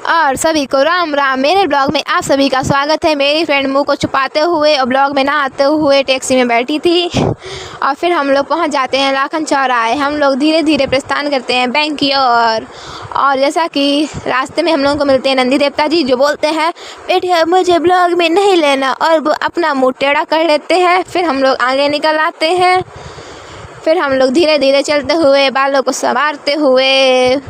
और सभी को राम राम। मेरे ब्लॉग में आप सभी का स्वागत है। मेरी फ्रेंड मुंह को छुपाते हुए और ब्लॉग में ना आते हुए टैक्सी में बैठी थी और फिर हम लोग पहुंच जाते हैं लाखन चौराहे। हम लोग धीरे धीरे प्रस्थान करते हैं बैंक की ओर और जैसा कि रास्ते में हम लोगों को मिलते हैं नंदी देवता जी, जो बोलते हैं बेटे मुझे ब्लॉग में नहीं लेना, और वो अपना मुँह टेढ़ा कर लेते हैं। फिर हम लोग आगे निकल आते हैं। फिर हम लोग धीरे धीरे चलते हुए, बालों को संवारते हुए,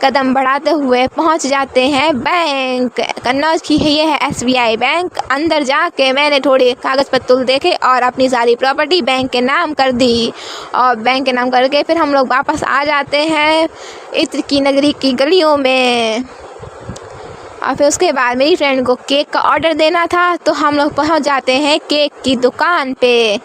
कदम बढ़ाते हुए पहुंच जाते हैं बैंक कन्नौज की। ये है SBI बैंक। अंदर जाके मैंने थोड़े कागज़ पत्तल देखे और अपनी सारी प्रॉपर्टी बैंक के नाम कर दी, और बैंक के नाम करके फिर हम लोग वापस आ जाते हैं इत्र की नगरी की गलियों में। और फिर उसके बाद मेरी फ्रेंड को केक का ऑर्डर देना था, तो हम लोग पहुँच जाते हैं केक की दुकान पे।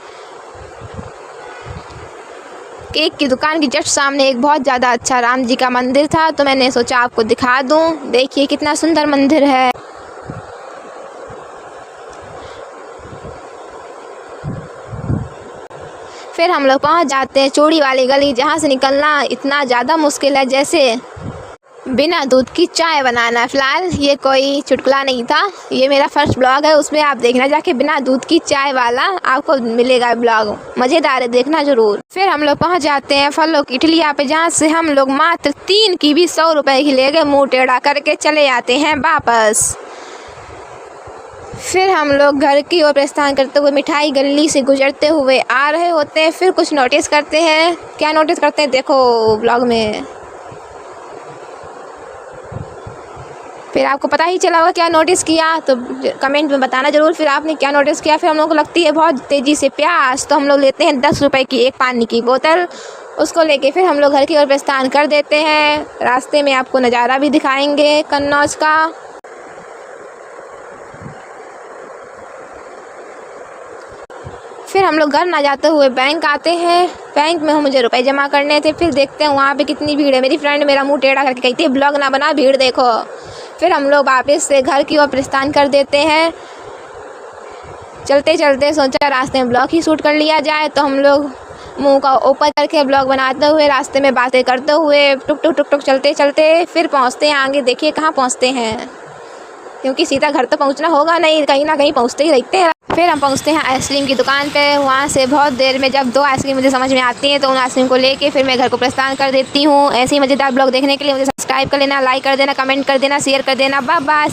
केक की दुकान के जस्ट सामने एक बहुत ज़्यादा अच्छा राम जी का मंदिर था, तो मैंने सोचा आपको दिखा दूं। देखिए कितना सुंदर मंदिर है। फिर हम लोग पहुंच जाते हैं चौड़ी वाली गली, जहां से निकलना इतना ज़्यादा मुश्किल है जैसे बिना दूध की चाय बनाना। फ़िलहाल ये कोई चुटकुला नहीं था, ये मेरा फर्स्ट ब्लॉग है, उसमें आप देखना जाके बिना दूध की चाय वाला आपको मिलेगा ब्लॉग। मज़ेदार है, देखना ज़रूर। फिर हम लोग पहुंच जाते हैं फलों की ठिलिया पे, जहाँ से हम लोग मात्र 3 की भी 100 रुपए की ले गए, मुँह टेढ़ा करके चले आते हैं वापस। फिर हम लोग घर की ओर प्रस्थान करते हुए मिठाई गली से गुजरते हुए आ रहे होते हैं। फिर कुछ नोटिस करते हैं। क्या नोटिस करते हैं देखो ब्लॉग में, फिर आपको पता ही चला होगा क्या नोटिस किया, तो कमेंट में बताना ज़रूर फिर आपने क्या नोटिस किया। फिर हम लोग को लगती है बहुत तेज़ी से प्यास, तो हम लोग लेते हैं 10 रुपए की एक पानी की बोतल। उसको लेके फिर हम लोग घर की ओर प्रस्थान कर देते हैं। रास्ते में आपको नज़ारा भी दिखाएंगे कन्नौज का। फिर हम लोग घर ना जाते हुए बैंक आते हैं। बैंक में मुझे रुपए जमा करने थे। फिर देखते हैं वहाँ पे कितनी भीड़ है। मेरी फ्रेंड मेरा मुंह टेढ़ा करके कहती है ब्लॉग ना बना, भीड़ देखो। फिर हम लोग वापस से घर की ओर प्रस्थान कर देते हैं। चलते चलते सोचा रास्ते में ब्लॉग ही शूट कर लिया जाए, तो हम लोग मुंह का ऊपर करके ब्लॉग बनाते हुए रास्ते में बातें करते हुए टुक टुक चलते चलते फिर पहुँचते हैं आगे। देखिए कहाँ पहुँचते हैं, क्योंकि सीधा घर तो पहुँचना होगा नहीं, कहीं ना कहीं पहुँचते ही रहते हैं। फिर हम पहुँचते हैं आइसक्रीम की दुकान पे। वहाँ से बहुत देर में जब 2 आइसक्रीम मुझे समझ में आती हैं, तो उन आइसक्रीम को लेके फिर मैं घर को प्रस्थान कर देती हूँ। ऐसे ही मज़ेदार ब्लॉग देखने के लिए मुझे सब्सक्राइब कर लेना, लाइक कर देना, कमेंट कर देना, शेयर कर देना। Bye bye.